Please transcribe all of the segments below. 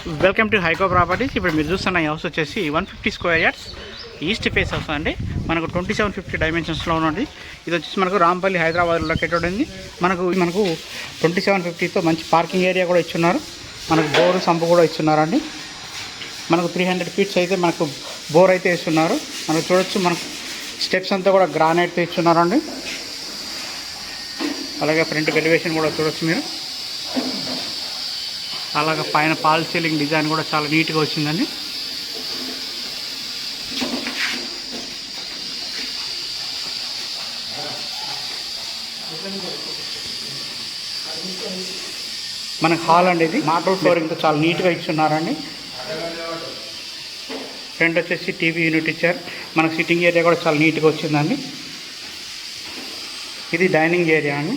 Welcome to హైకో properties. ఇప్పుడు మీరు చూస్తున్న ఈ హౌస్ వచ్చేసి 150 square yards east face house అండి. మనకు 2750 డైమెన్షన్స్లో ఉన్నది. ఇది వచ్చేసి మనకు రాంపల్లి హైదరాబాద్లో లొకేటెడ్ ఉంది. మనకు 2750తో మంచి పార్కింగ్ ఏరియా కూడా ఇచ్చున్నారు. మనకు బోరు సంపు కూడా ఇచ్చున్నారండి. మనకు 300 ఫీట్స్ అయితే మనకు బోర్ అయితే ఇస్తున్నారు. మనకు చూడొచ్చు, మనకు స్టెప్స్ అంతా కూడా గ్రానైట్తో ఇచ్చున్నారండి. అలాగే ఫ్రంట్ ఎలివేషన్ కూడా చూడొచ్చు మీరు. అలాగే పైన పాల్ సీలింగ్ డిజైన్ కూడా చాలా నీట్గా వచ్చిందండి. మనకు హాల్ అండి, ఇది మార్బల్ ఫ్లోరింగ్తో చాలా నీట్గా ఇచ్చున్నారండి. ఫ్రంట్ వచ్చేసి టీవీ యూనిట్ ఇచ్చారు. మనకు సిట్టింగ్ ఏరియా కూడా చాలా నీట్గా వచ్చిందండి. ఇది డైనింగ్ ఏరియా అండి.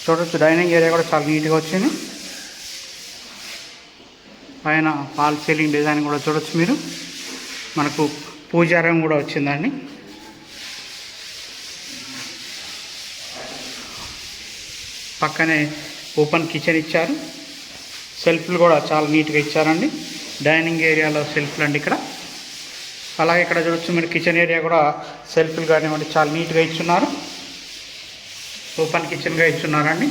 చూడొచ్చు, డైనింగ్ ఏరియా కూడా చాలా నీట్గా వచ్చింది. పైన ఫాల్ సీలింగ్ డిజైన్ కూడా చూడొచ్చు మీరు. మనకు పూజారం కూడా వచ్చిందండి. పక్కనే ఓపెన్ కిచెన్ ఇచ్చారు. సెల్ఫ్లు కూడా చాలా నీట్గా ఇచ్చారండి. డైనింగ్ ఏరియాలో సెల్ఫ్లు అండి ఇక్కడ. అలాగే ఇక్కడ చూడొచ్చు మీరు, కిచెన్ ఏరియా కూడా సెల్ఫ్లు కానివ్వండి చాలా నీట్గా ఇచ్చున్నారు. ఓపెన్ కిచెన్గా ఇచ్చున్నారండి.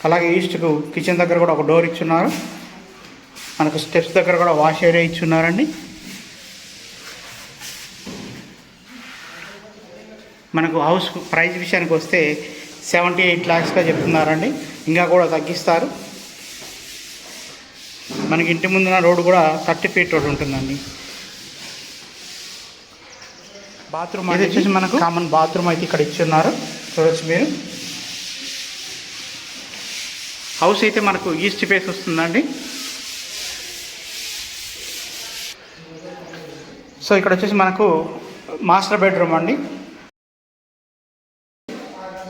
అలాగే ఈస్ట్కు కిచెన్ దగ్గర కూడా ఒక డోర్ ఇచ్చున్నారు. మనకు స్టెప్స్ దగ్గర కూడా వాష్ ఏరియా ఇచ్చున్నారండి. మనకు హౌస్ ప్రైస్ విషయానికి వస్తే 78 lakhsగా చెప్తున్నారండి. ఇంకా కూడా తగ్గిస్తారు. మనకి ఇంటి ముందున్న రోడ్డు కూడా 30 feet రోడ్ ఉంటుందండి. బాత్రూమ్ అది వచ్చేసి మనకు కామన్ బాత్రూమ్ అయితే ఇక్కడ ఇచ్చున్నారు. చూడొచ్చు మీరు. హౌస్ అయితే మనకు ఈస్ట్ ఫేస్ వస్తుందండి. సో ఇక్కడ వచ్చేసి మనకు మాస్టర్ బెడ్రూమ్ అండి.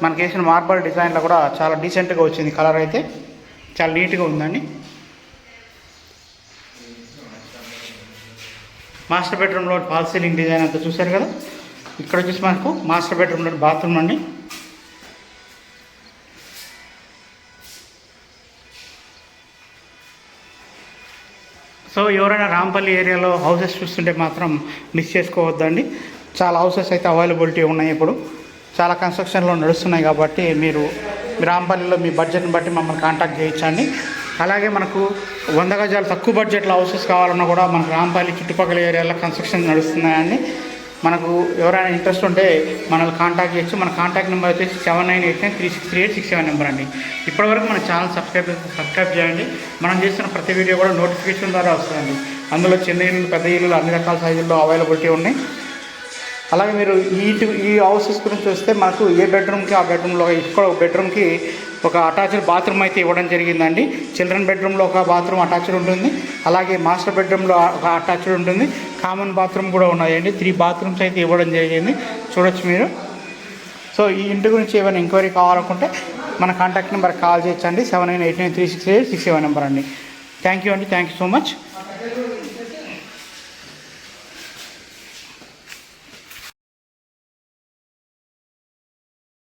మనకి వేసిన మార్బల్ డిజైన్లో కూడా చాలా డీసెంట్గా వచ్చింది. కలర్ అయితే చాలా నీట్గా ఉందండి. మాస్టర్ బెడ్రూమ్లో ఫాల్ సీలింగ్ డిజైన్ అంతా చూశారు కదా. ఇక్కడ వచ్చేసి మనకు మాస్టర్ బెడ్రూమ్లో బాత్రూమ్ అండి. సో ఎవరైనా రాంపల్లి ఏరియాలో హౌసెస్ చూస్తుంటే మాత్రం మిస్ చేసుకోవద్దండి. చాలా హౌసెస్ అయితే అవైలబిలిటీ ఉన్నాయి. ఇప్పుడు చాలా కన్స్ట్రక్షన్లో నడుస్తున్నాయి కాబట్టి మీరు రాంపల్లిలో మీ బడ్జెట్ని బట్టి మమ్మల్ని కాంటాక్ట్ చేయొచ్చండి. అలాగే మనకు 100 గజాలు తక్కువ బడ్జెట్లో హౌసెస్ కావాలన్నా కూడా మనకు రాంపల్లి చుట్టుపక్కల ఏరియాలో కన్స్ట్రక్షన్ నడుస్తున్నాయండి. మనకు ఎవరైనా ఇంట్రెస్ట్ ఉంటే మనల్ని కాంటాక్ట్ చేయొచ్చు. మన కాంటాక్ట్ నెంబర్ వచ్చేసి 7989363867 నెంబర్ అండి. ఇప్పటివరకు మన ఛానల్ సబ్స్క్రైబ్ చేయండి. మనం చేస్తున్న ప్రతి వీడియో కూడా నోటిఫికేషన్ ద్వారా వస్తుందండి. అందులో చిన్న ఇల్లు, పెద్ద ఇల్లు అన్ని రకాల సైజుల్లో అవైలబిలిటీ ఉన్నాయి. అలాగే మీరు ఈ హౌసెస్ గురించి వస్తే మనకు ఏ బెడ్రూమ్కి ఆ బెడ్రూమ్లో ఇక్కడ ఒక బెడ్రూమ్కి ఒక అటాచ్డ్ బాత్రూమ్ అయితే ఇవ్వడం జరిగిందండి. చిల్డ్రన్ బెడ్రూమ్లో ఒక బాత్రూమ్ అటాచ్డ్ ఉంటుంది. అలాగే మాస్టర్ బెడ్రూమ్లో ఒక అటాచ్డ్ ఉంటుంది. కామన్ బాత్రూమ్ కూడా ఉన్నాయండి. 3 bathrooms అయితే ఇవ్వడం జరిగింది. చూడొచ్చు మీరు. సో ఈ ఇంటి గురించి ఏమైనా ఎంక్వైరీ కావాలనుకుంటే మన కాంటాక్ట్ నెంబర్ కాల్ చేయొచ్చండి. 7989363867 నెంబర్ అండి. థ్యాంక్ యూ అండి. Thank you so much.